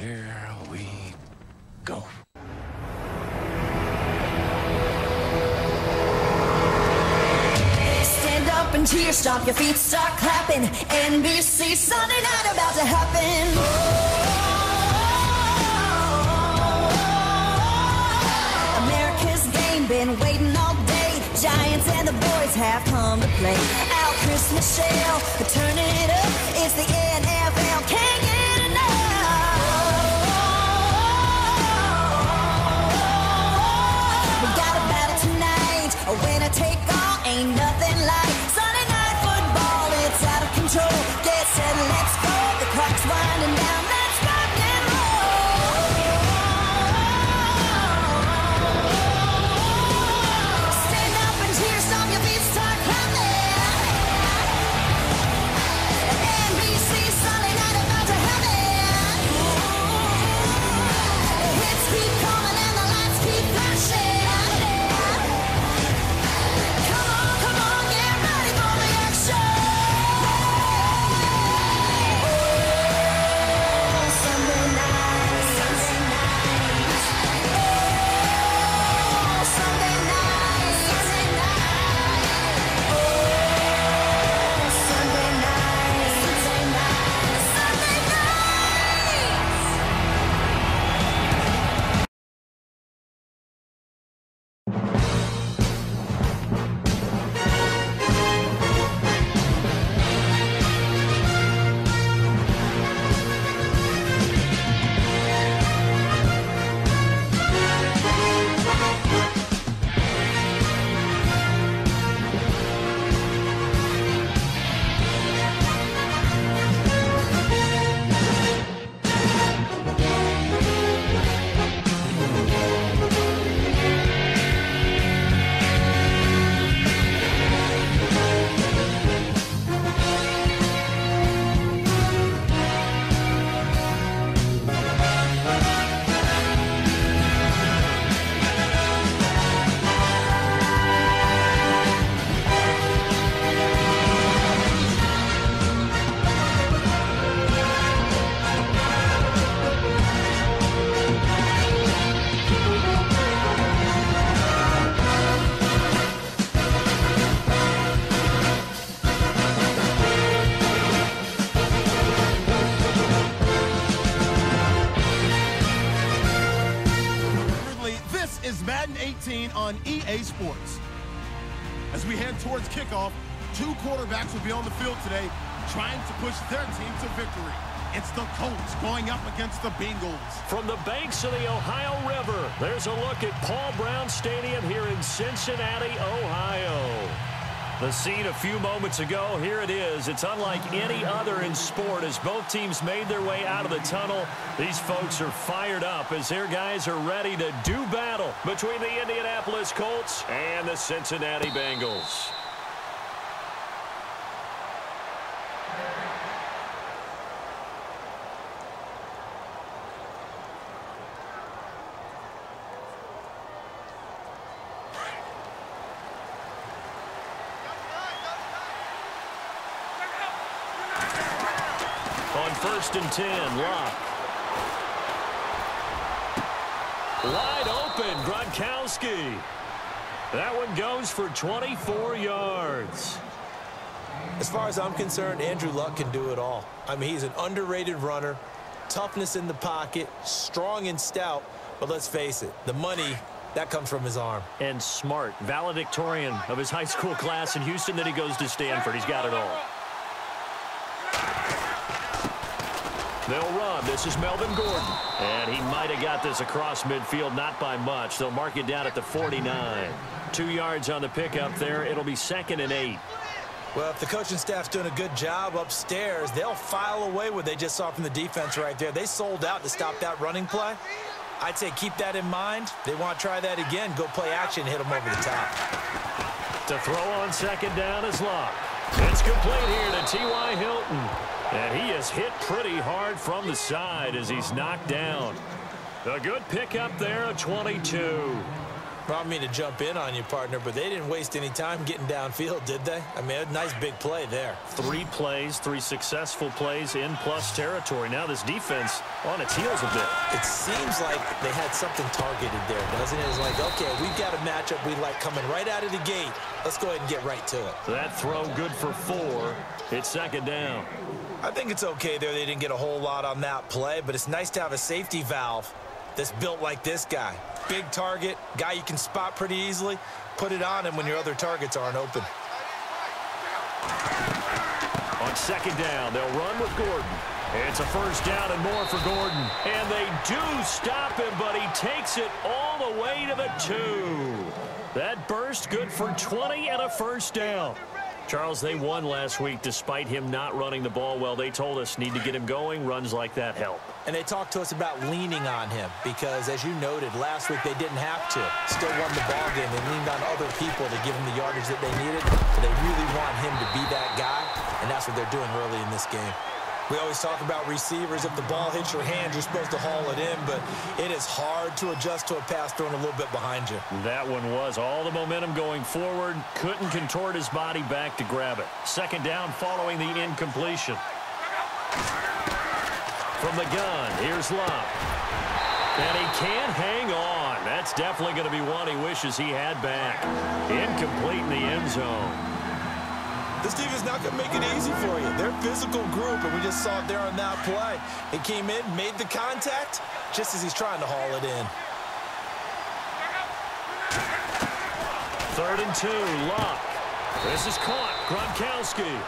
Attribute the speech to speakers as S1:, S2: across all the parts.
S1: Here we go.
S2: Stand up and cheer, stomp your feet, start clapping. NBC Sunday night about to happen. America's game, been waiting all day. Giants and the boys have come to play. Al, Chris, Michelle, turn it up. It's the NFL, can't get enough. We got a battle tonight, a winner take all, ain't nothing like Sunday night football. It's out of control. Get set, let's go. The clock's winding down. Let's rock and roll. Stand up and cheer, stomp your feet, start clapping. NBC Sunday night about to happen. The hits keep coming and the lights keep flashing. Come on, get ready for the action. Oh, Sunday night. Oh, Sunday night. Oh, Sunday night. Sunday night.
S3: This is Madden 18 on EA Sports. As we head towards kickoff, two quarterbacks will be on the field today trying to push their team to victory. It's the Colts going up against the Bengals.
S4: From the banks of the Ohio River, there's a look at Paul Brown Stadium here in Cincinnati, Ohio. The scene a few moments ago, here it is. It's unlike any other in sport as both teams made their way out of the tunnel. These folks are fired up as their guys are ready to do battle between the Indianapolis Colts and the Cincinnati Bengals. On 1st and 10, Locke. Wide open, Gronkowski. That one goes for 24 yards.
S5: As far as I'm concerned, Andrew Luck can do it all. I mean, he's an underrated runner, toughness in the pocket, strong and stout, but let's face it, the money, that comes from his arm.
S4: And smart, valedictorian of his high school class in Houston, then he goes to Stanford. He's got it all. They'll run. This is Melvin Gordon. And he might have got this across midfield, not by much. They'll mark it down at the 49. 2 yards on the pickup there. It'll be 2nd and 8.
S5: Well, if the coaching staff's doing a good job upstairs, they'll file away what they just saw from the defense right there. They sold out to stop that running play. I'd say keep that in mind. They want to try that again. Go play action, hit them over the top.
S4: To throw on 2nd down is Locke. It's complete here to T.Y. Hilton. And he is hit pretty hard from the side as he's knocked down. A good pickup there, a 22.
S5: I don't mean to jump in on you, partner, but they didn't waste any time getting downfield, did they? I mean, a nice big play there.
S4: 3 plays, 3 successful plays in plus territory. Now this defense on its heels a bit.
S5: It seems like they had something targeted there, doesn't it? It's like, okay, we've got a matchup we like coming right out of the gate. Let's go ahead and get right to it.
S4: That throw good for 4. It's second down.
S5: I think it's okay there. They didn't get a whole lot on that play, but it's nice to have a safety valve that's built like this guy. Big target, guy you can spot pretty easily. Put it on him when your other targets aren't open.
S4: On second down, they'll run with Gordon. It's a first down and more for Gordon. And they do stop him, but he takes it all the way to the 2. That burst good for 20 and a first down. Charles, they won last week despite him not running the ball well. They told us need to get him going. Runs like that help.
S5: And they talked to us about leaning on him because, as you noted, last week they didn't have to. Still won the ball game. They leaned on other people to give him the yardage that they needed. So they really want him to be that guy, and that's what they're doing early in this game. We always talk about receivers. If the ball hits your hand, you're supposed to haul it in, but it is hard to adjust to a pass thrown a little bit behind you.
S4: That one was all the momentum going forward. Couldn't contort his body back to grab it. Second down following the incompletion. From the gun, here's Love. And he can't hang on. That's definitely going to be one he wishes he had back. Incomplete in the end zone.
S5: This team is not going to make it easy for you. They're a physical group, and we just saw it there on that play. He came in, made the contact, just as he's trying to haul it in.
S4: 3rd and 2, Luck. This is caught. Gronkowski.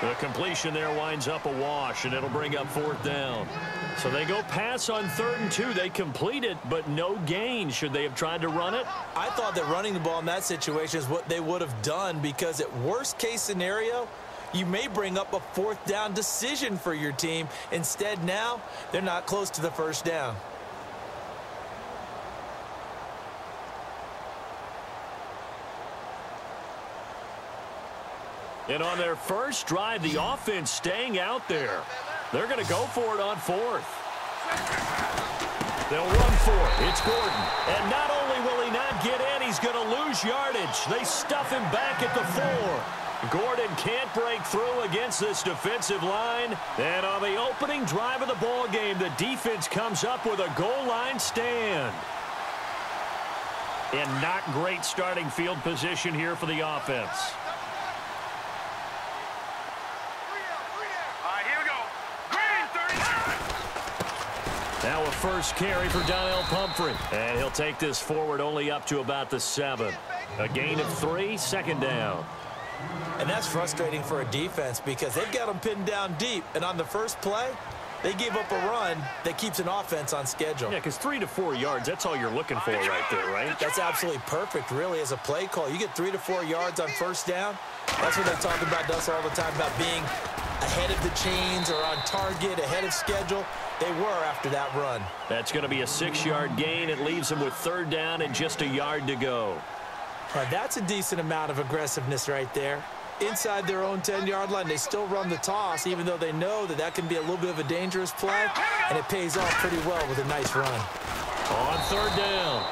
S4: The completion there winds up a wash, and it'll bring up 4th down. So they go pass on 3rd and 2. They complete it, but no gain. Should they have tried to run it?
S5: I thought that running the ball in that situation is what they would have done because at worst case scenario, you may bring up a 4th down decision for your team. Instead now, they're not close to the first down.
S4: And on their first drive, the offense staying out there. They're going to go for it on 4th. They'll run for it. It's Gordon. And not only will he not get in, he's going to lose yardage. They stuff him back at the 4. Gordon can't break through against this defensive line. And on the opening drive of the ball game, the defense comes up with a goal line stand. And not great starting field position here for the offense. Now a first carry for Donnell Pumphrey. And he'll take this forward only up to about the 7. A gain of 3, second down.
S5: And that's frustrating for a defense because they've got them pinned down deep. And on the first play, they give up a run that keeps an offense on schedule.
S4: Yeah, because 3 to 4 yards, that's all you're looking for right there, right?
S5: That's absolutely perfect, really, as a play call. You get 3 to 4 yards on first down. That's what they talk about us all the time, about being ahead of the chains or on target, ahead of schedule. They were after that run.
S4: That's going to be a 6-yard gain. It leaves them with 3rd down and just a yard to go.
S5: Now, that's a decent amount of aggressiveness right there. Inside their own 10-yard line, they still run the toss, even though they know that that can be a little bit of a dangerous play, and it pays off pretty well with a nice run.
S4: On 3rd down,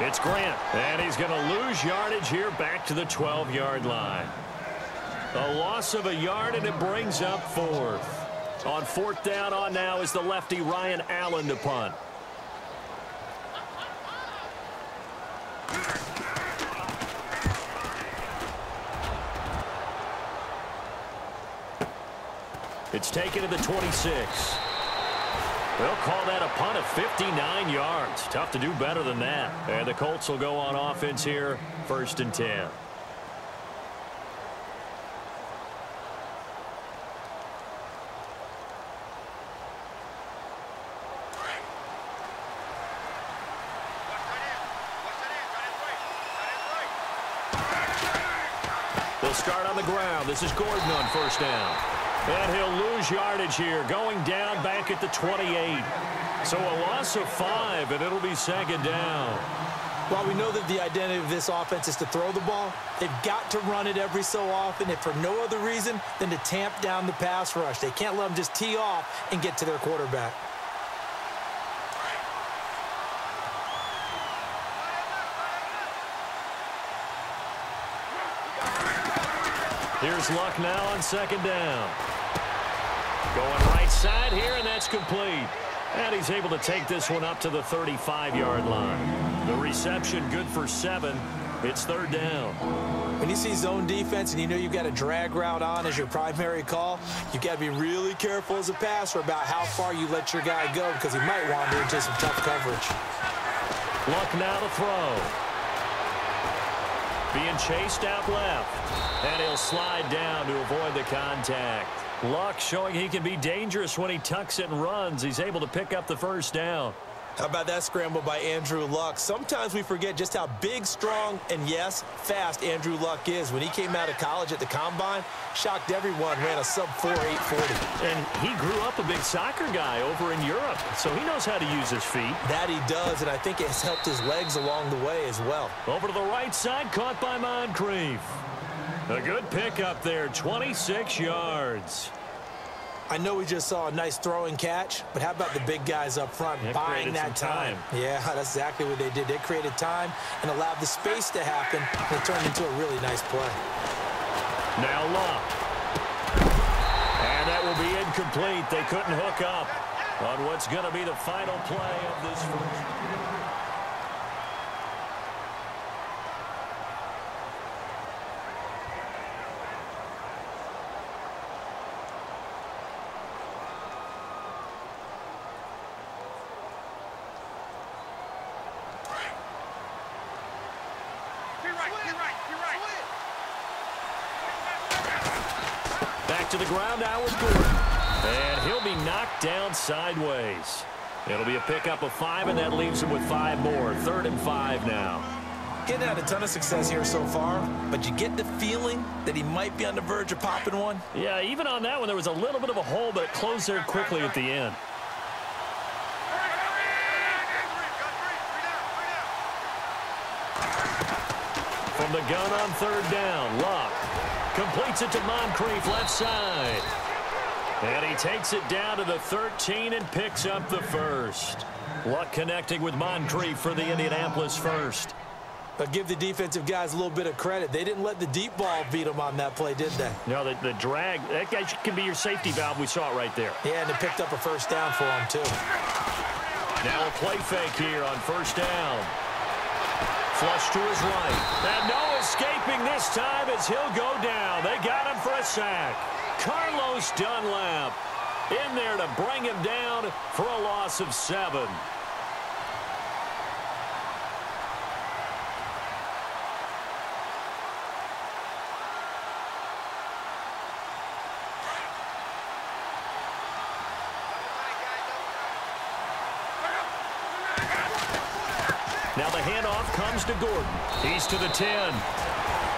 S4: it's Grant, and he's going to lose yardage here back to the 12-yard line. A loss of a yard, and it brings up 4th. On 4th down on now is the lefty Ryan Allen to punt. It's taken to the 26. They'll call that a punt of 59 yards. Tough to do better than that. And the Colts will go on offense here, 1st and 10. They'll start on the ground. This is Gordon on 1st down. And he'll lose yardage here, going down back at the 28. So a loss of 5, and it'll be 2nd down.
S5: While we know that the identity of this offense is to throw the ball, they've got to run it every so often, if for no other reason than to tamp down the pass rush. They can't let them just tee off and get to their quarterback.
S4: Here's Luck now on second down. Going right side here, and that's complete. And he's able to take this one up to the 35-yard line. The reception good for 7. It's third down.
S5: When you see zone defense and you know you've got a drag route on as your primary call, you've got to be really careful as a passer about how far you let your guy go because he might wander into some tough coverage.
S4: Luck now to throw. Being chased out left. And he'll slide down to avoid the contact. Luck showing he can be dangerous when he tucks it and runs. He's able to pick up the first down.
S5: How about that scramble by Andrew Luck? Sometimes we forget just how big, strong, and, yes, fast Andrew Luck is. When he came out of college at the Combine, shocked everyone, ran a sub-4 840.
S4: And he grew up a big soccer guy over in Europe, so he knows how to use his feet.
S5: That he does, and I think it has helped his legs along the way as well.
S4: Over to the right side, caught by Moncrief. A good pickup there, 26 yards.
S5: I know we just saw a nice throwing catch, but how about the big guys up front buying that time? Yeah, that's exactly what they did. They created time and allowed the space to happen, and it turned into a really nice play.
S4: Now Luck. And that will be incomplete. They couldn't hook up on what's going to be the final play of this first. Back to the ground now with Gordon. And he'll be knocked down sideways. It'll be a pickup of 5, and that leaves him with 5 more. 3rd and 5 now.
S5: Getting had a ton of success here so far, but you get the feeling that he might be on the verge of popping one.
S4: Yeah, even on that one, there was a little bit of a hole, but it closed there quickly at the end. From the gun on 3rd down, Luck completes it to Moncrief left side. And he takes it down to the 13 and picks up the first. Luck connecting with Moncrief for the Indianapolis first.
S5: But give the defensive guys a little bit of credit. They didn't let the deep ball beat them on that play, did they?
S4: No, the drag, that guy can be your safety valve. We saw it right there.
S5: Yeah, and they picked up a first down for him, too.
S4: Now a play fake here on 1st down. Flush to his right. And no escaping this time as he'll go down. They got him for a sack. Carlos Dunlap in there to bring him down for a loss of 7. Now the handoff comes to Gordon. He's to the 10.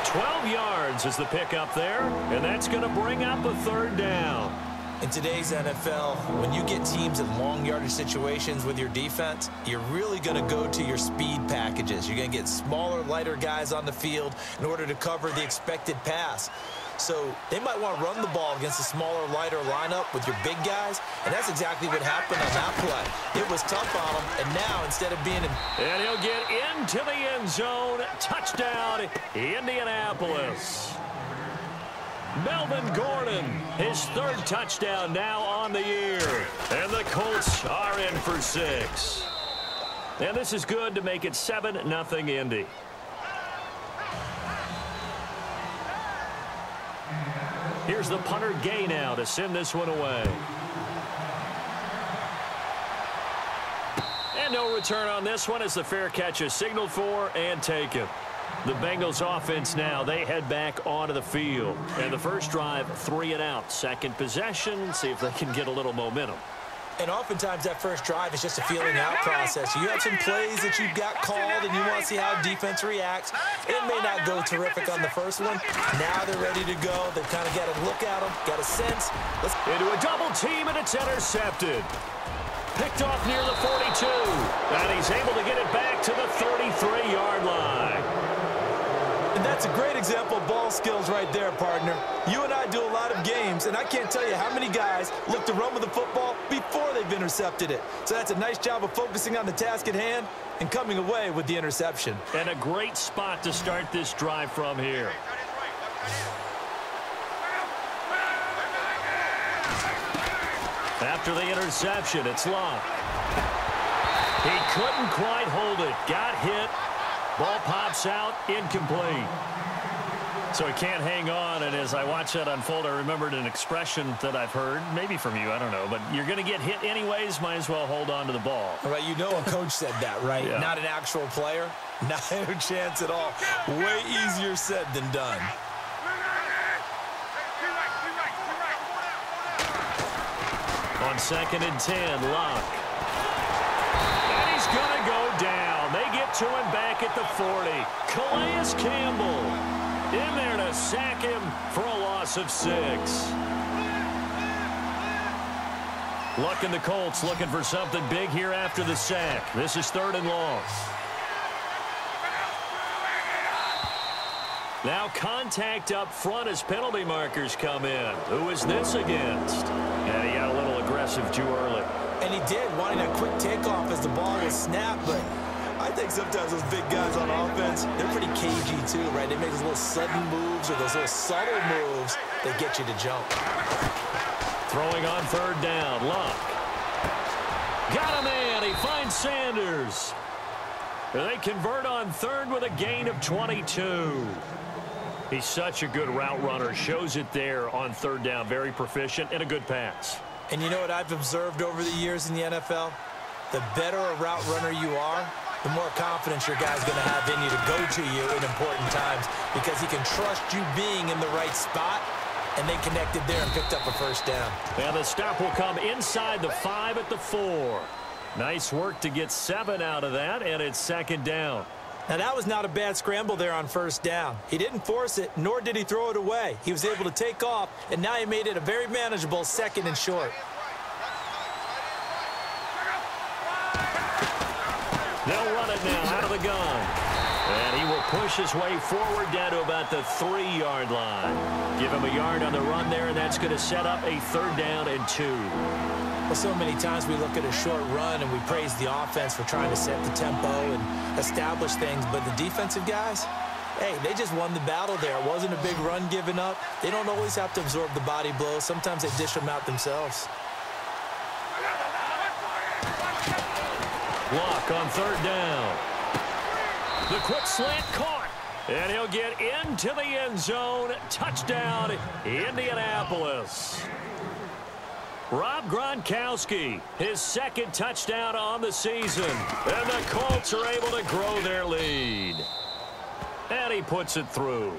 S4: 12 yards is the pickup there, and that's going to bring up a 3rd down.
S5: In today's NFL, when you get teams in long yardage situations with your defense, you're really going to go to your speed packages. You're going to get smaller, lighter guys on the field in order to cover the expected pass. So they might want to run the ball against a smaller, lighter lineup with your big guys, and that's exactly what happened on that play. It was tough on them, and now instead of being
S4: And he'll get into the end zone. Touchdown, Indianapolis. Melvin Gordon, his 3rd touchdown now on the year. And the Colts are in for 6. And this is good to make it 7-0 Indy. Here's the punter Gay now to send this one away. And no return on this one as the fair catch is signaled for and taken. The Bengals offense now, they head back onto the field. And the first drive, 3 and out. Second possession, see if they can get a little momentum.
S5: And oftentimes that first drive is just a feeling out process. You have some plays that you've got called and you want to see how defense reacts. It may not go terrific on the first one. Now they're ready to go. They've kind of got a look at them, got a sense.
S4: Into a double team, and it's intercepted. Picked off near the 42. And he's able to get it back to the 33-yard line.
S5: And that's a great example of ball skills right there, partner. You and I do a lot of games, and I can't tell you how many guys look to run with the football before they've intercepted it. So that's a nice job of focusing on the task at hand and coming away with the interception.
S4: And a great spot to start this drive from here. After the interception, it's Locke. He couldn't quite hold it. Got hit. Ball pops out. Incomplete. So he can't hang on, and as I watch that unfold, I remembered an expression that I've heard, maybe from you, I don't know, but you're going to get hit anyways, might as well hold on to the ball.
S5: All right, you know a coach said that, right?
S4: Yeah.
S5: Not an actual player. Not a chance at all. Way easier said than done.
S4: On 2nd and 10, Locke. And he's going to go down. They get to him back at the 40. Calais Campbell in there to sack him for a loss of 6. Luck in the Colts looking for something big here after the sack. This is 3rd and long. Now contact up front as penalty markers come in. Who is this against? And he got a little aggressive too early.
S5: And he did, wanting a quick takeoff as the ball was snapped, but I think sometimes those big guys on offense, they're pretty cagey too, right? They make those little sudden moves or those little subtle moves that get you to jump.
S4: Throwing on 3rd down, Locke. Got a man, he finds Sanders. They convert on 3rd with a gain of 22. He's such a good route runner, shows it there on 3rd down. Very proficient and a good pass.
S5: And you know what I've observed over the years in the NFL? The better a route runner you are, the more confidence your guy's going to have in you to go to you in important times because he can trust you being in the right spot, and they connected there and picked up a 1st down.
S4: And the stop will come inside the 5 at the 4. Nice work to get 7 out of that, and it's 2nd down.
S5: Now, that was not a bad scramble there on 1st down. He didn't force it, nor did he throw it away. He was able to take off, and now he made it a very manageable 2nd and short.
S4: They'll run it now out of the gun. And he will push his way forward down to about the 3-yard line. Give him a yard on the run there, and that's going to set up a 3rd down and 2.
S5: Well, so many times we look at a short run and we praise the offense for trying to set the tempo and establish things, but the defensive guys, hey, they just won the battle there. It wasn't a big run given up. They don't always have to absorb the body blows. Sometimes they dish them out themselves.
S4: Block on 3rd down. The quick slant caught. And he'll get into the end zone. Touchdown, Indianapolis. Rob Gronkowski, his 2nd touchdown on the season. And the Colts are able to grow their lead. And he puts it through.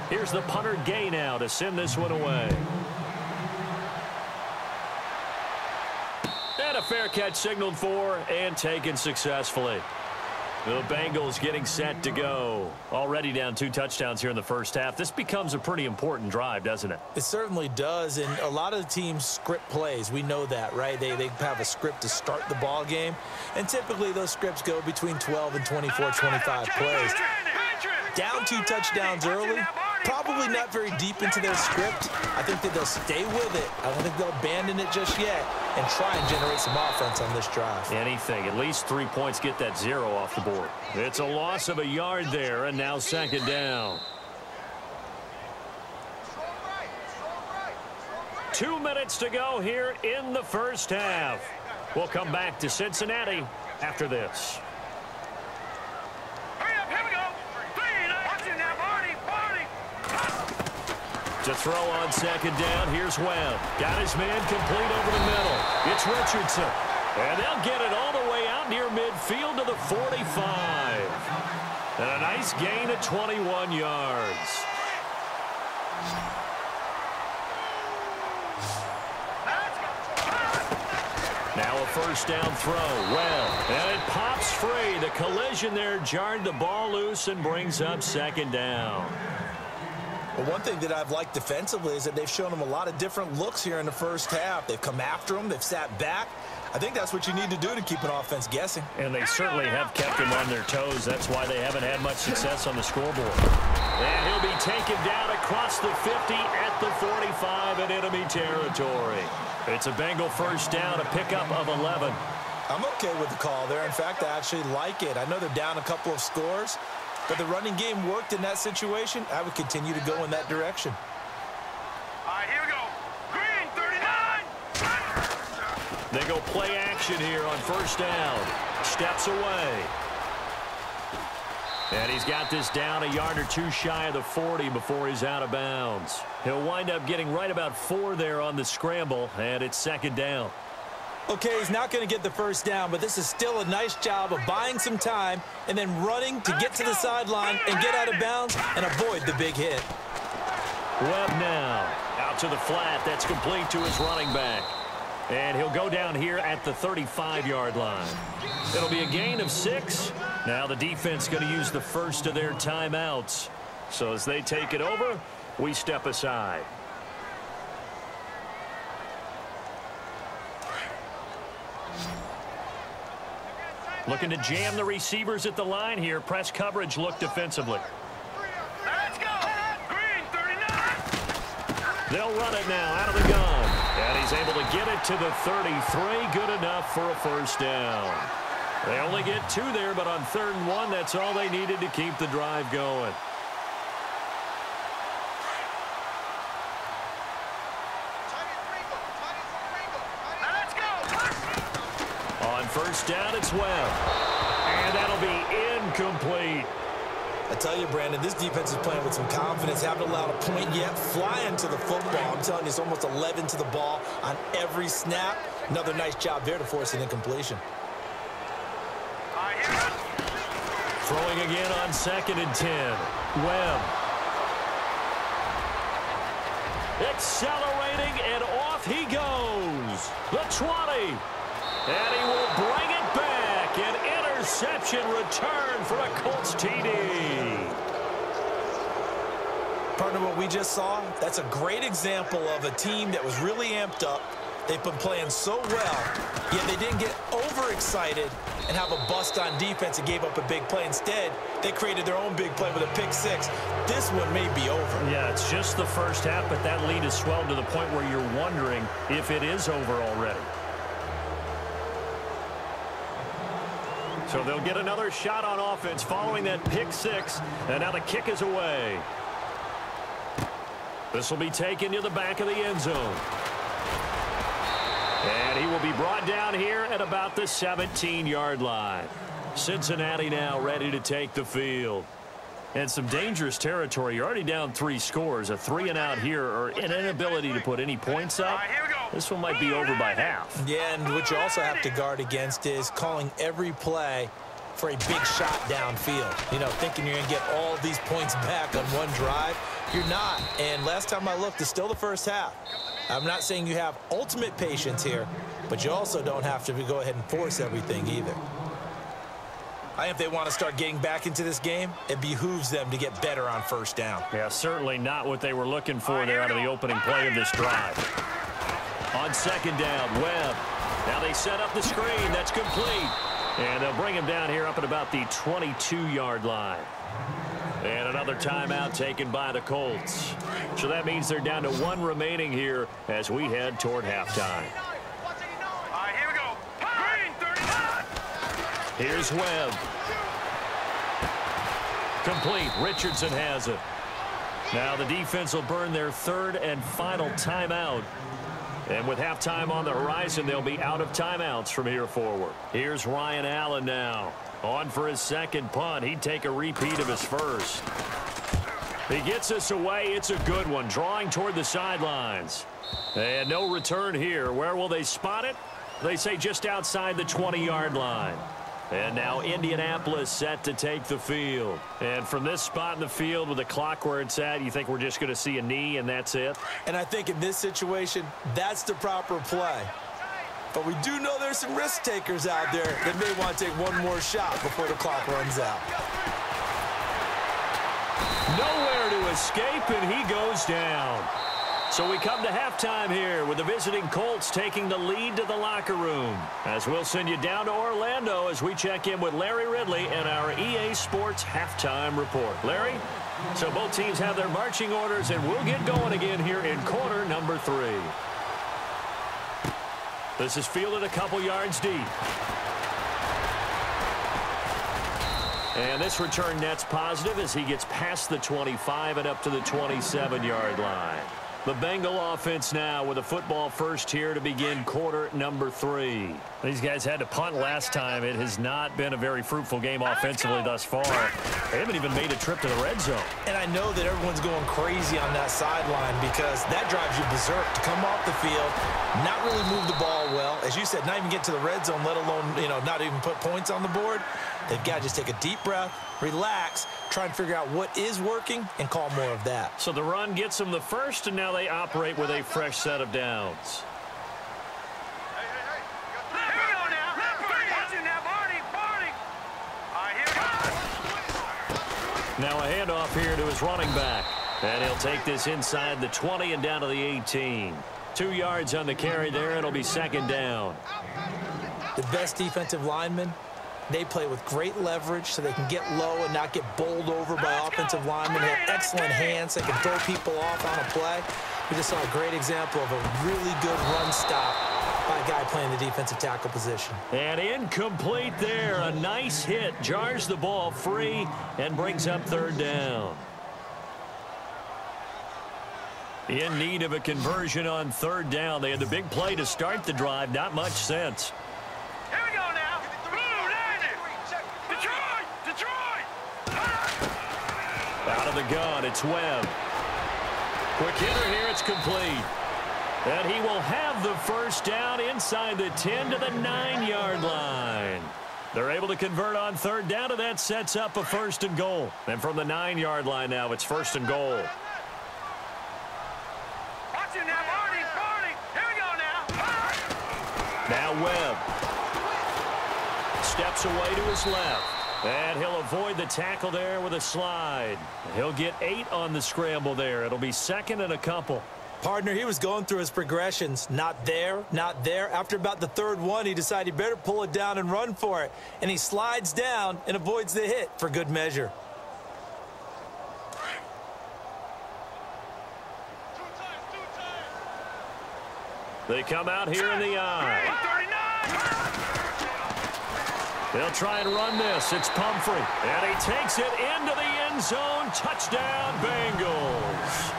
S4: Here's the punter Gay now to send this one away. And a fair catch signaled for and taken successfully. The Bengals getting set to go. Already down 2 touchdowns here in the 1st half. This becomes a pretty important drive, doesn't it?
S5: It certainly does, and a lot of the teams script plays. We know that, right? They have a script to start the ball game, and typically those scripts go between 12 and 24, 25 plays. Down 2 touchdowns early, probably not very deep into their script. I think that they'll stay with it. I don't think they'll abandon it just yet and try and generate some offense on this drive.
S4: Anything. At least 3 points, get that 0 off the board. It's a loss of a yard there, and now 2nd down. 2 minutes to go here in the 1st half. We'll come back to Cincinnati after this. To throw on 2nd down, here's Webb. Got his man complete over the middle. It's Richardson. And they'll get it all the way out near midfield to the 45. And a nice gain of 21 yards. Now a 1st down throw. Webb. And it pops free. The collision there jarred the ball loose and brings up 2nd down.
S5: Well, one thing that I've liked defensively is that they've shown them a lot of different looks here in the 1st half. They've come after them. They've sat back. I think that's what you need to do to keep an offense guessing.
S4: And they certainly have kept them on their toes. That's why they haven't had much success on the scoreboard. And he'll be taken down across the 50 at the 45 in enemy territory. It's a Bengal 1st down, a pickup of 11.
S5: I'm okay with the call there. In fact, I actually like it. I know they're down a couple of scores, but the running game worked in that situation. I would continue to go in that direction.
S6: All right, here we go. Green, 39.
S4: They go play action here on first down. Steps away. And he's got this down a yard or two shy of the 40 before he's out of bounds. He'll wind up getting right about 4 there on the scramble, and it's second down.
S5: Okay, he's not going to get the first down, but this is still a nice job of buying some time and then running to get to the sideline and get out of bounds and avoid the big hit.
S4: Webb now out to the flat. That's complete to his running back. And he'll go down here at the 35-yard line. It'll be a gain of 6. Now the defense going to use the first of their timeouts. So as they take it over, we step aside. Looking to jam the receivers at the line here. Press coverage look defensively.
S6: Let's go. Green, 39.
S4: They'll run it now out of the gun. And he's able to get it to the 33. Good enough for a first down. They only get 2 there, but on 3rd and 1, that's all they needed to keep the drive going.
S6: Let's go.
S4: On first down, it's Webb. And that'll be incomplete.
S5: I tell you, Brandon, this defense is playing with some confidence. Haven't allowed a point yet. Flying to the football. I'm telling you, it's almost 11 to the ball on every snap. Another nice job there to force an incompletion.
S6: All right, here we go.
S4: Throwing again on 2nd and 10. Webb. Accelerating, and off he goes. The 20. And he will bring it back. An interception return for a Colts TD.
S5: Partner, what we just saw, that's a great example of a team that was really amped up. They've been playing so well, yet they didn't get overexcited and have a bust on defense and gave up a big play. Instead, they created their own big play with a pick 6. This one may be over.
S4: Yeah, it's just the first half, but that lead has swelled to the point where you're wondering if it is over already. So they'll get another shot on offense following that pick 6, and now the kick is away. This will be taken to the back of the end zone. And he will be brought down here at about the 17-yard line. Cincinnati now ready to take the field. And some dangerous territory. You're already down 3 scores. A 3-and-out here, or an inability to put any points up.
S6: All right, here we go.
S4: This one might be over by half.
S5: Yeah, and what you also have to guard against is calling every play for a big shot downfield. You know, thinking you're going to get all these points back on one drive. You're not. And last time I looked, it's still the first half. I'm not saying you have ultimate patience here, but you also don't have to go ahead and force everything either. I think if they want to start getting back into this game, it behooves them to get better on first down.
S4: Yeah, certainly not what they were looking for there out of the opening play of this drive. On 2nd down, Webb. Now they set up the screen. That's complete. And they'll bring him down here up at about the 22-yard line. And another timeout taken by the Colts. So that means they're down to 1 remaining here as we head toward halftime.
S6: All right, here we go. Green, 39.
S4: Here's Webb. Complete. Richardson has it. Now the defense will burn their 3rd and final timeout. And with halftime on the horizon, they'll be out of timeouts from here forward. Here's Ryan Allen now. On for his 2nd punt. He'd take a repeat of his first. He gets us away. It's a good one. Drawing toward the sidelines. And no return here. Where will they spot it? They say just outside the 20-yard line. And now Indianapolis set to take the field. And from this spot in the field with the clock where it's at, you think we're just going to see a knee and that's it?
S5: And I think in this situation, that's the proper play. But we do know there's some risk takers out there that may want to take one more shot before the clock runs out.
S4: Nowhere to escape, and he goes down. So we come to halftime here with the visiting Colts taking the lead to the locker room. As we'll send you down to Orlando as we check in with Larry Ridley and our EA Sports halftime report. Larry, so both teams have their marching orders, and we'll get going again here in quarter number 3. This is fielded a couple yards deep. And this return net's positive as he gets past the 25 and up to the 27-yard line. The Bengal offense now with a football first here to begin quarter number 3. These guys had to punt last time. It has not been a very fruitful game offensively thus far. They haven't even made a trip to the red zone.
S5: And I know that everyone's going crazy on that sideline because that drives you berserk to come off the field, not really move the ball well. As you said, not even get to the red zone, let alone, not even put points on the board. They've got to just take a deep breath, relax, try and figure out what is working, and call more of that.
S4: So the run gets them the first, and now they operate with a fresh set of downs.
S6: Here we go now. Watch it now, Barney. All right, here we go.
S4: Now a handoff here to his running back. And he'll take this inside the 20 and down to the 18. 2 yards on the carry there. It'll be second down.
S5: The best defensive linemen, they play with great leverage so they can get low and not get bowled over by offensive linemen. They have excellent hands. They can throw people off on a play. We just saw a great example of a really good run stop by a guy playing the defensive tackle position.
S4: And incomplete there. A nice hit. Jars the ball free and brings up third down. In need of a conversion on third down. They had the big play to start the drive. Not much sense.
S6: Here we go now. Detroit.
S4: Out of the gun, it's Webb. Quick hitter here, it's complete. And he will have the first down inside the 10 to the 9-yard line. They're able to convert on third down, and that sets up a first and goal. And from the 9-yard line now, it's first and goal.
S6: Watch it now, Barney. Here we go now.
S4: Now Webb steps away to his left. And he'll avoid the tackle there with a slide. He'll get 8 on the scramble there. It'll be second and a couple.
S5: Partner, he was going through his progressions. Not there, not there. After about the third one, he decided he better pull it down and run for it. And he slides down and avoids the hit for good measure.
S4: They come out here in the eye. They'll try and run this. It's Pumphrey. And he takes it into the end zone. Touchdown, Bengals.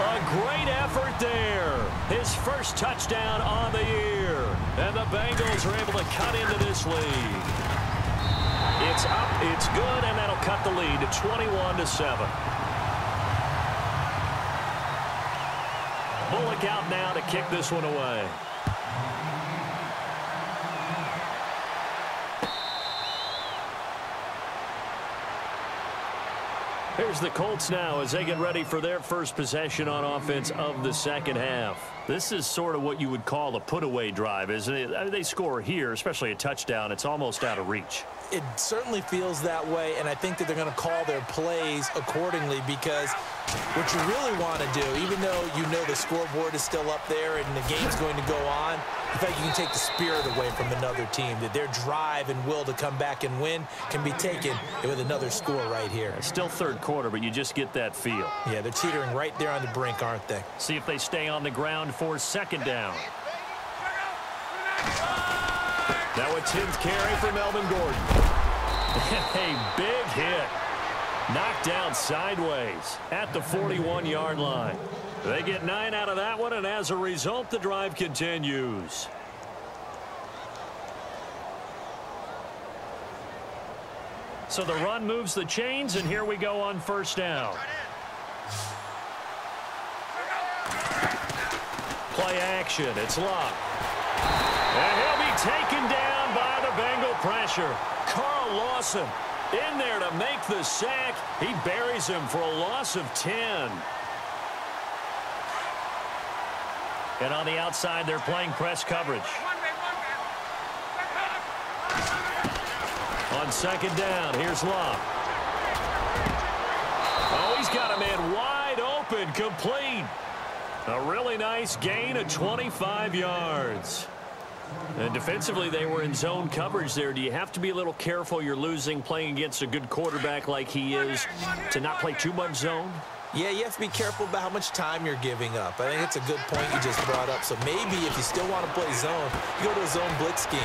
S4: A great effort there. His first touchdown on the year. And the Bengals are able to cut into this lead. It's up, it's good, and that'll cut the lead to 21-7. Bullock out now to kick this one away. Here's the Colts now as they get ready for their first possession on offense of the second half. This is sort of what you would call a put-away drive, isn't it? I mean, they score here, especially a touchdown. It's almost out of reach.
S5: It certainly feels that way, and I think that they're going to call their plays accordingly because what you really want to do, even though you know the scoreboard is still up there and the game's going to go on, in fact, you can take the spirit away from another team, that their drive and will to come back and win can be taken with another score right here.
S4: Still third quarter, but you just get that feel.
S5: Yeah, they're teetering right there on the brink, aren't they?
S4: See if they stay on the ground for second down. Now a 10th carry for Melvin Gordon. A big hit. Knocked down sideways at the 41-yard line. They get 9 out of that one, and as a result, the drive continues. So the run moves the chains, and here we go on first down. Play action. It's Luck. And he'll be taken down by the Bengal pressure. Carl Lawson in there to make the sack. He buries him for a loss of 10. And on the outside, they're playing press coverage. On second down, here's Luck. Oh, he's got a man wide open, complete. A really nice gain of 25 yards. And defensively, they were in zone coverage there. Do you have to be a little careful? You're losing playing against a good quarterback like he is to not play too much zone?
S5: Yeah, you have to be careful about how much time you're giving up. I think it's a good point you just brought up. So maybe if you still want to play zone, you go to a zone blitz scheme.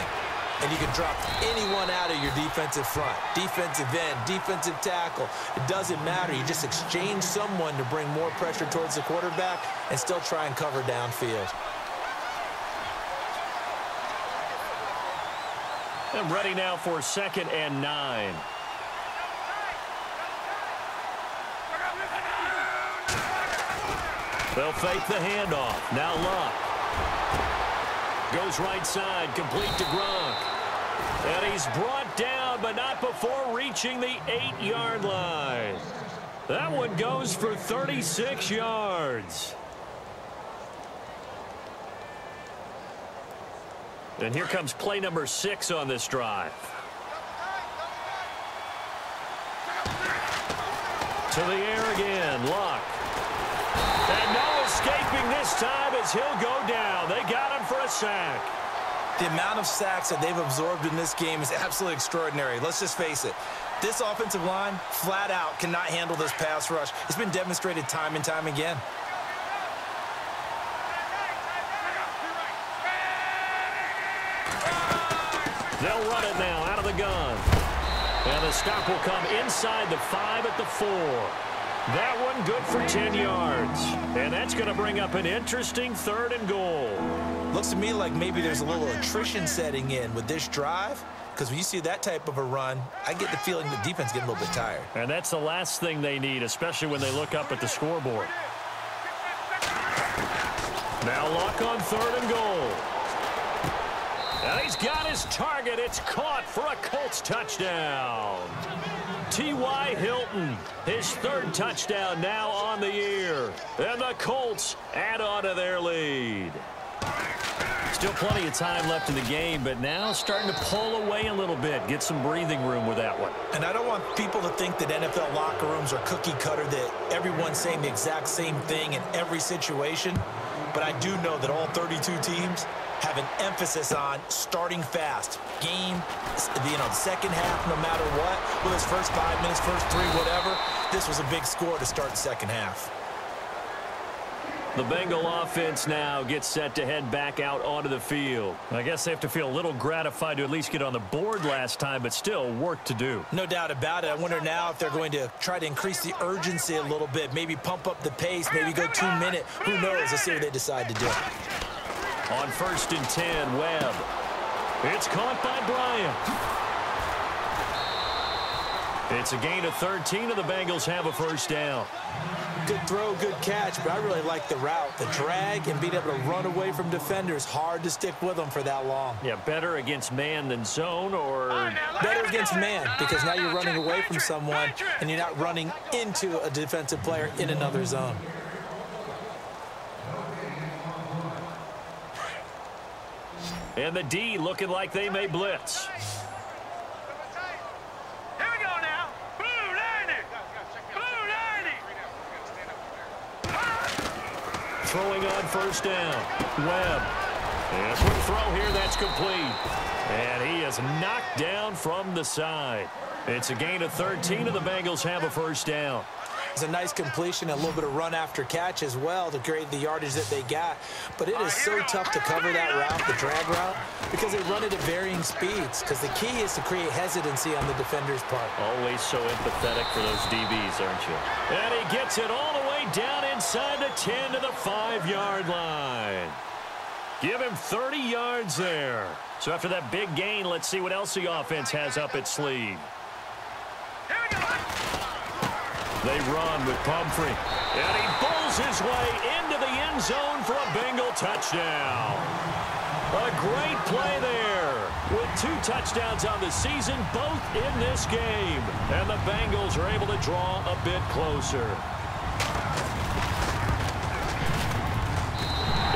S5: and you can drop anyone out of your defensive front, defensive end, defensive tackle. It doesn't matter. You just exchange someone to bring more pressure towards the quarterback and still try and cover downfield.
S4: And ready now for 2nd and 9. They'll fake the handoff. Now Luck. Goes right side, complete to Gronk. And he's brought down, but not before reaching the 8-yard line. That one goes for 36 yards. And here comes play number 6 on this drive. To the air again, Luck. And no escaping this time as he'll go down. They got him for a sack.
S5: The amount of sacks that they've absorbed in this game is absolutely extraordinary. Let's just face it. This offensive line, flat out, cannot handle this pass rush. It's been demonstrated time and time again.
S4: They'll run it now out of the gun. And the stop will come inside the 5 at the 4. That one good for 10 yards. And that's going to bring up an interesting 3rd and goal.
S5: Looks to me like maybe there's a little attrition setting in with this drive, because when you see that type of a run, I get the feeling the defense getting a little bit tired.
S4: And that's the last thing they need, especially when they look up at the scoreboard. Now Luck on 3rd and goal. And he's got his target. It's caught for a Colts touchdown. T.Y. Hilton, his 3rd touchdown now on the year. And the Colts add on to their lead. Still plenty of time left in the game, but now starting to pull away a little bit. Get some breathing room with that one.
S5: And I don't want people to think that NFL locker rooms are cookie cutter, that everyone's saying the exact same thing in every situation. But I do know that all 32 teams have an emphasis on starting fast. Game, the second half, no matter what. Whether it's first 5 minutes, first 3, whatever. This was a big score to start the second half.
S4: The Bengal offense now gets set to head back out onto the field. I guess they have to feel a little gratified to at least get on the board last time, but still work to do.
S5: No doubt about it. I wonder now if they're going to try to increase the urgency a little bit, maybe pump up the pace, maybe go 2 minute. Who knows? Let's see what they decide to do.
S4: On 1st and 10, Webb. It's caught by Bryant. It's a gain of 13, and the Bengals have a first down.
S5: Good throw, good catch, but I really like the route. The drag and being able to run away from defenders, hard to stick with them for that long.
S4: Yeah, better against man than zone, or
S5: better against man, because now you're running away from someone and you're not running into a defensive player in another zone.
S4: And the D looking like they may blitz.
S6: Here we go now. Blue 90. Blue 90.
S4: Throwing on first down. Webb. And for the throw here, that's complete. And he is knocked down from the side. It's a gain of 13, and the Bengals have a first down.
S5: It's a nice completion, a little bit of run after catch as well to create the yardage that they got. But it is so tough to cover that route, the drag route, because they run it at varying speeds. Because the key is to create hesitancy on the defender's part.
S4: Always so empathetic for those DBs, aren't you? And he gets it all the way down inside the 10 to the 5-yard line. Give him 30 yards there. So after that big gain, let's see what else the offense has up its sleeve. They run with Pumphrey. And he bowls his way into the end zone for a Bengal touchdown. A great play there. With 2 touchdowns on the season, both in this game. And the Bengals are able to draw a bit closer.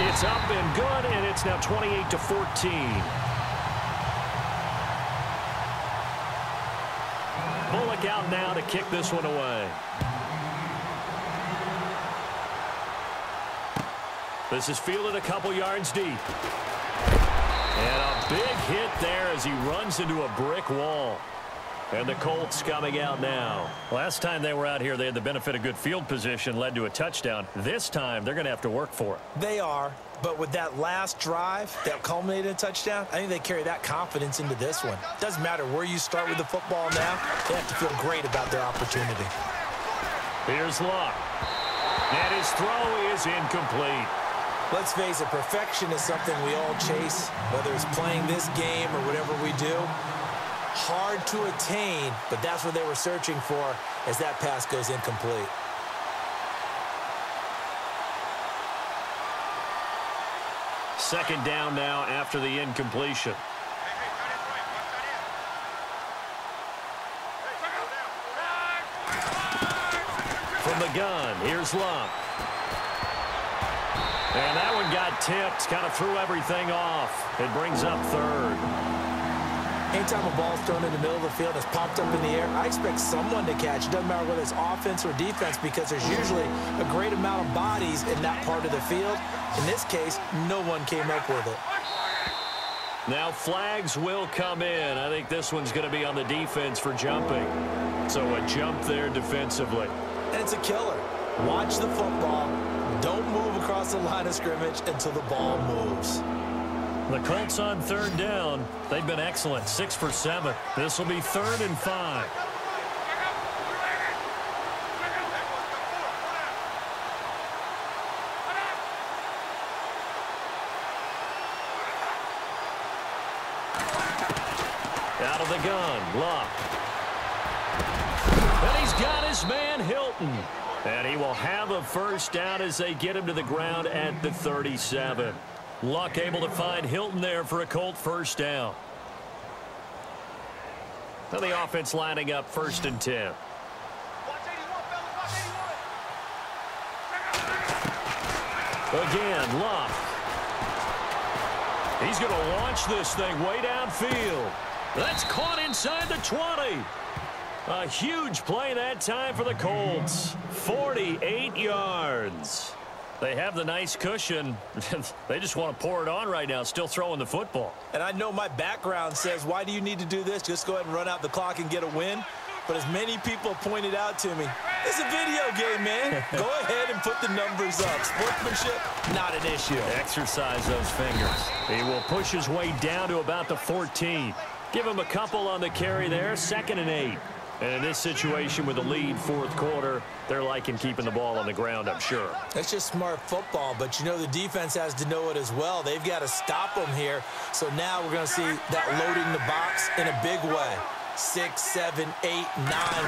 S4: It's up and good, and it's now 28-14. Bullock out now to kick this one away. This is fielded a couple yards deep. And a big hit there as he runs into a brick wall. And the Colts coming out now. Last time they were out here, they had the benefit of good field position, led to a touchdown. This time, they're going to have to work for it.
S5: They are, but with that last drive that culminated in a touchdown, I think they carry that confidence into this one. Doesn't matter where you start with the football now, they have to feel great about their opportunity.
S4: Here's Luck. And his throw is incomplete.
S5: Let's face it, perfection is something we all chase, whether it's playing this game or whatever we do. Hard to attain, but that's what they were searching for as that pass goes incomplete.
S4: Second down now after the incompletion. From the gun, here's Luck. And that one got tipped, kind of threw everything off. It brings up third.
S5: Anytime a ball's thrown in the middle of the field and it's popped up in the air, I expect someone to catch. It doesn't matter whether it's offense or defense because there's usually a great amount of bodies in that part of the field. In this case, no one came up with it.
S4: Now flags will come in. I think this one's going to be on the defense for jumping. So a jump there defensively.
S5: And it's a killer. Watch the football. Don't move across the line of scrimmage until the ball moves.
S4: The Colts on third down. They've been excellent, 6 for 7. This will be 3rd and 5. Out of the gun, Luck. And he's got his man Hilton. And he will have a first down as they get him to the ground at the 37. Luck able to find Hilton there for a Colt first down. Now the offense lining up 1st and 10. Again, Luck. He's going to launch this thing way downfield. That's caught inside the 20. A huge play that time for the Colts. 48 yards. They have the nice cushion. They just want to pour it on right now, still throwing the football.
S5: And I know my background says, why do you need to do this? Just go ahead and run out the clock and get a win. But as many people pointed out to me, it's a video game, man. Go ahead and put the numbers up. Sportsmanship, not an issue.
S4: Exercise those fingers. He will push his way down to about the 14. Give him a couple on the carry there, 2nd and 8. And in this situation with the lead 4th quarter, they're liking keeping the ball on the ground, I'm sure.
S5: That's just smart football, but you know the defense has to know it as well. They've got to stop them here. So now we're going to see that loading the box in a big way. 6, 7, 8, 9,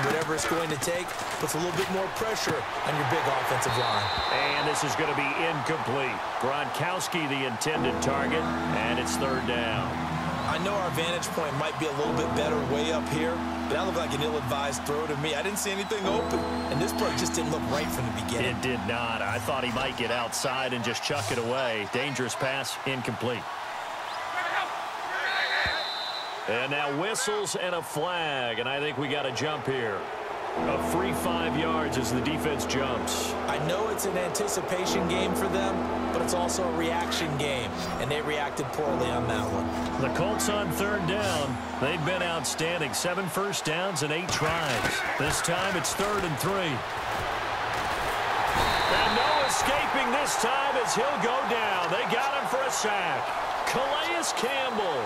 S5: whatever it's going to take, puts a little bit more pressure on your big offensive line.
S4: And this is going to be incomplete. Gronkowski the intended target, and it's 3rd down.
S5: I know our vantage point might be a little bit better way up here, but that looked like an ill-advised throw to me. I didn't see anything open, and this play just didn't look right from the beginning.
S4: It did not. I thought he might get outside and just chuck it away. Dangerous pass, incomplete. And now whistles and a flag, and I think we got a jump here. A free 5 yards as the defense jumps.
S5: I know it's an anticipation game for them, but it's also a reaction game, and they reacted poorly on that one.
S4: The Colts on 3rd down. They've been outstanding. 7 first downs and 8 tries. This time it's 3rd and 3. And no escaping this time as he'll go down. They got him for a sack. Calais Campbell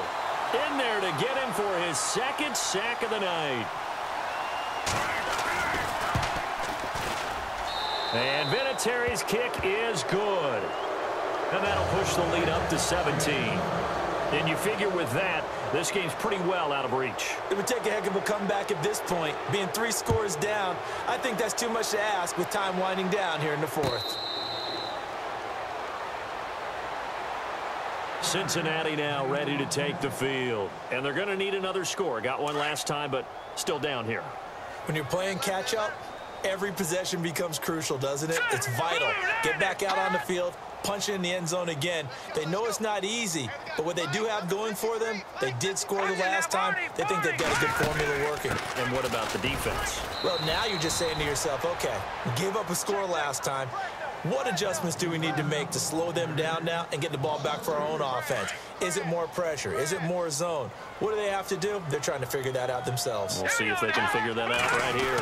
S4: in there to get him for his 2nd sack of the night. And Vinatieri's kick is good. And that'll push the lead up to 17. And you figure with that, this game's pretty well out of reach.
S5: It would take a heck of a comeback at this point. Being 3 scores down, I think that's too much to ask with time winding down here in the 4th.
S4: Cincinnati now ready to take the field. And they're going to need another score. Got one last time, but still down here.
S5: When you're playing catch-up, every possession becomes crucial, doesn't it? It's vital. Get back out on the field, punch it in the end zone again. They know it's not easy, but what they do have going for them, they did score the last time. They think they've got a good formula working.
S4: And what about the defense?
S5: Well, now you're just saying to yourself, okay, we gave up a score last time. What adjustments do we need to make to slow them down now and get the ball back for our own offense? Is it more pressure? Is it more zone? What do they have to do? They're trying to figure that out themselves.
S4: We'll see if they can figure that out right here.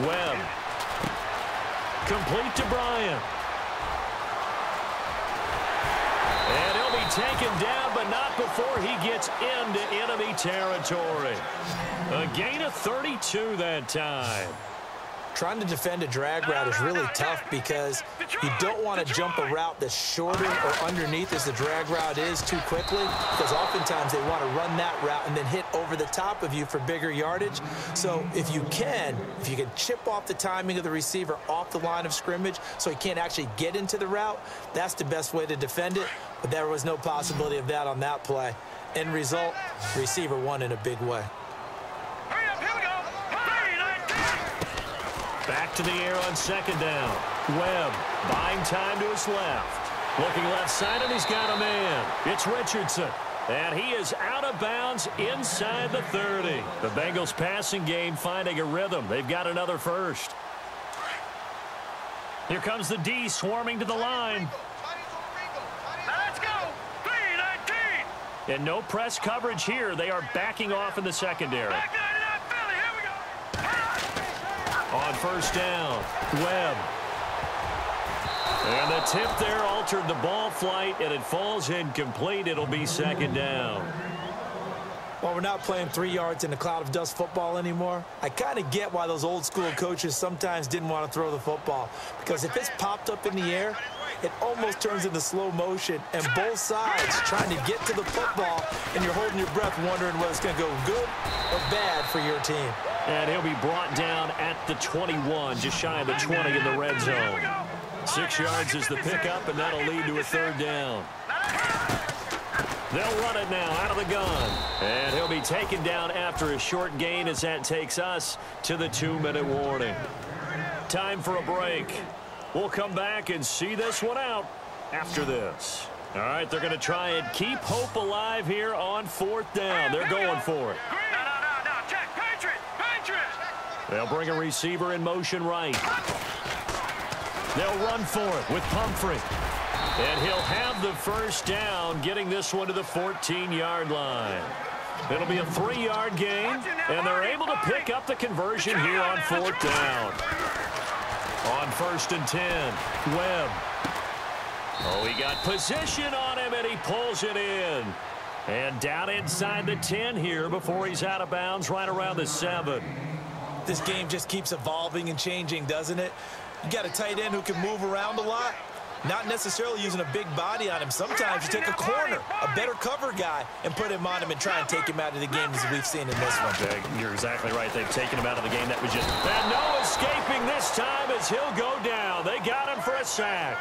S4: Webb. Complete to Bryant. And he'll be taken down, but not before he gets into enemy territory. A gain of 32 that time.
S5: Trying to defend a drag route is really tough because you don't want to jump a route that's shorter or underneath as the drag route is too quickly, because oftentimes they want to run that route and then hit over the top of you for bigger yardage. So if you can chip off the timing of the receiver off the line of scrimmage so he can't actually get into the route, that's the best way to defend it. But there was no possibility of that on that play. End result, receiver won in a big way.
S4: Back to the air on second down. Webb buying time to his left. Looking left side, and he's got a man. It's Richardson. And he is out of bounds inside the 30. The Bengals passing game finding a rhythm. They've got another first. Here comes the D swarming to the line.
S6: Let's go. 3-19.
S4: And no press coverage here. They are backing off in the secondary.
S6: Back 99 Philly. Here we go.
S4: On first down, Webb. And the tip there altered the ball flight, and it falls incomplete. It'll be second down.
S5: Well, we're not playing 3 yards in a cloud of dust football anymore. I kind of get why those old school coaches sometimes didn't want to throw the football, because if it's popped up in the air, it almost turns into slow motion, and both sides trying to get to the football, and you're holding your breath wondering whether it's going to go good or bad for your team.
S4: And he'll be brought down at the 21, just shy of the 20 in the red zone. 6 yards is the pickup, and that'll lead to a third down. They'll run it now out of the gun. And he'll be taken down after a short gain as that takes us to the 2-minute warning. Time for a break. We'll come back and see this one out after this. All right, they're going to try and keep hope alive here on fourth down. They're going for it.
S6: No. Check. Patriots.
S4: They'll bring a receiver in motion right. They'll run for it with Pumphrey. And he'll have the first down, getting this one to the 14-yard line. It'll be a 3-yard gain, and they're able to pick up the conversion here on fourth down. On first and 10, Webb. Oh, he got position on him, and he pulls it in. And down inside the 10 here before he's out of bounds right around the 7.
S5: This game just keeps evolving and changing, doesn't it? You got a tight end who can move around a lot. Not necessarily using a big body on him. Sometimes you take a corner, a better cover guy, and put him on him and try and take him out of the game as we've seen in this one.
S4: You're exactly right. They've taken him out of the game. That was just... And no escaping this time as he'll go down. They got him for a sack.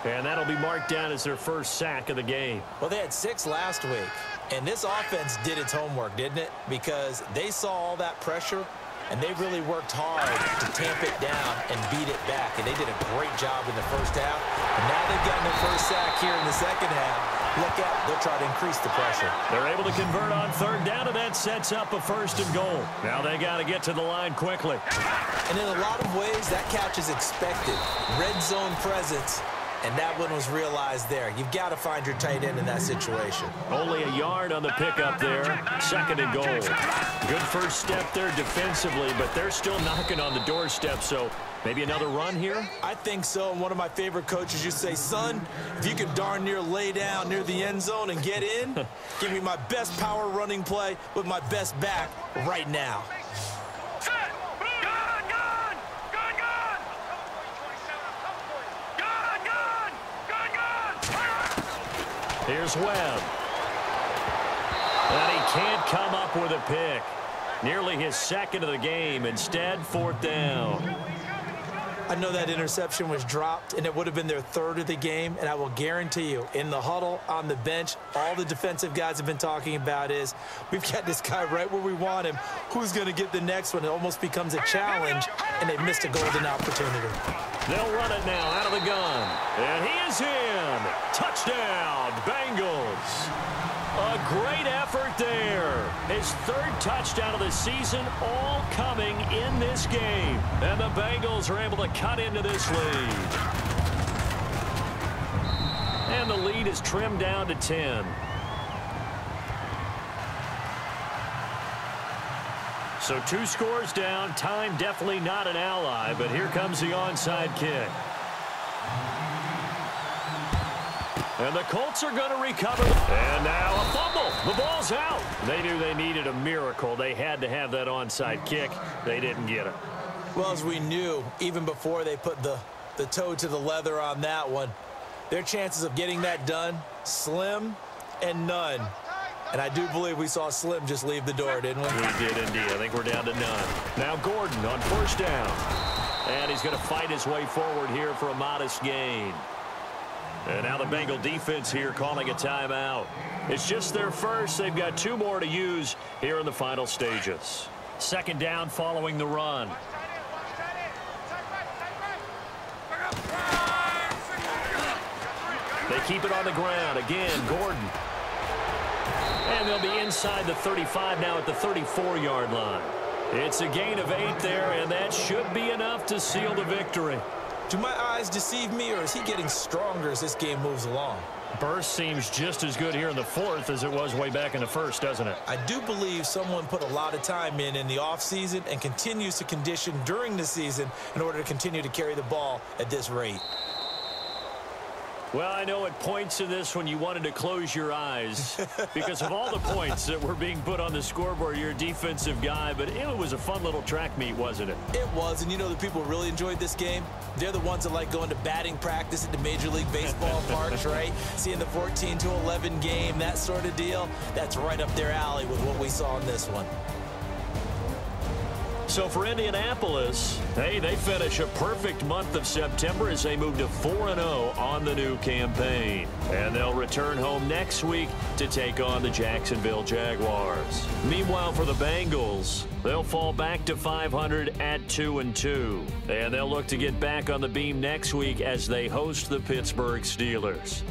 S4: And that'll be marked down as their first sack of the game.
S5: Well, they had 6 last week, and this offense did its homework, didn't it? Because they saw all that pressure, and they really worked hard to tamp it down and beat it back. And they did a great job in the first half. And now they've gotten their first sack here in the second half. Look out, they'll try to increase the pressure.
S4: They're able to convert on third down, and that sets up a first and goal. Now they got to get to the line quickly.
S5: And in a lot of ways, that catch is expected. Red zone presence. And that one was realized there. You've got to find your tight end in that situation.
S4: Only a yard on the pickup there. Second and goal. Good first step there defensively, but they're still knocking on the doorstep, so maybe another run here?
S5: I think so. And one of my favorite coaches used to say, son, if you can darn near lay down near the end zone and get in, give me my best power running play with my best back right now.
S4: Here's Webb. And he can't come up with a pick. Nearly his second of the game. Instead, fourth down.
S5: I know that interception was dropped, and it would have been their third of the game, and I will guarantee you, in the huddle, on the bench, all the defensive guys have been talking about is, we've got this guy right where we want him. Who's going to get the next one? It almost becomes a challenge, and they've missed a golden opportunity.
S4: They'll run it now out of the gun. And he is in. Touchdown, Bengals. A great effort there. His third touchdown of the season, all coming in this game. And the Bengals are able to cut into this lead. And the lead is trimmed down to 10. So 2 scores down. Time definitely not an ally, but here comes the onside kick. And the Colts are going to recover. And now a fumble. The ball's out. They knew they needed a miracle. They had to have that onside kick. They didn't get it.
S5: Well, as we knew, even before they put the toe to the leather on that one, their chances of getting that done, slim and none. And I do believe we saw Slim just leave the door, didn't we?
S4: We did indeed. I think we're down to none. Now Gordon on first down. And he's going to fight his way forward here for a modest gain. And now the Bengal defense here calling a timeout. It's just their first. They've got 2 more to use here in the final stages. Second down following the run. They keep it on the ground. Again, Gordon. And they'll be inside the 35 now at the 34-yard line. It's a gain of 8 there, and that should be enough to seal the victory.
S5: Do my eyes deceive me, or is he getting stronger as this game moves along?
S4: Burst seems just as good here in the 4th as it was way back in the 1st, doesn't it?
S5: I do believe someone put a lot of time in the offseason and continues to condition during the season in order to continue to carry the ball at this rate.
S4: Well, I know at points in this when you wanted to close your eyes because of all the points that were being put on the scoreboard. You're a defensive guy, but it was a fun little track meet, wasn't it?
S5: It was, and you know the people who really enjoyed this game? They're the ones that like going to batting practice at the Major League Baseball parks, right? Seeing the 14-11 game, that sort of deal. That's right up their alley with what we saw in this one.
S4: So for Indianapolis, hey, they finish a perfect month of September as they move to 4-0 on the new campaign. And they'll return home next week to take on the Jacksonville Jaguars. Meanwhile, for the Bengals, they'll fall back to 500 at 2-2. And they'll look to get back on the beam next week as they host the Pittsburgh Steelers.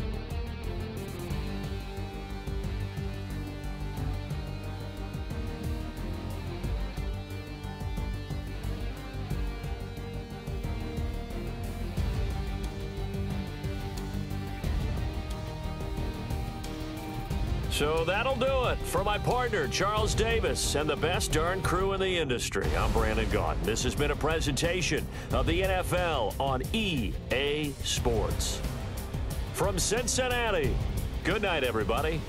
S4: So that'll do it. For my partner, Charles Davis, and the best darn crew in the industry, I'm Brandon Gaudin. This has been a presentation of the NFL on EA Sports. From Cincinnati, good night, everybody.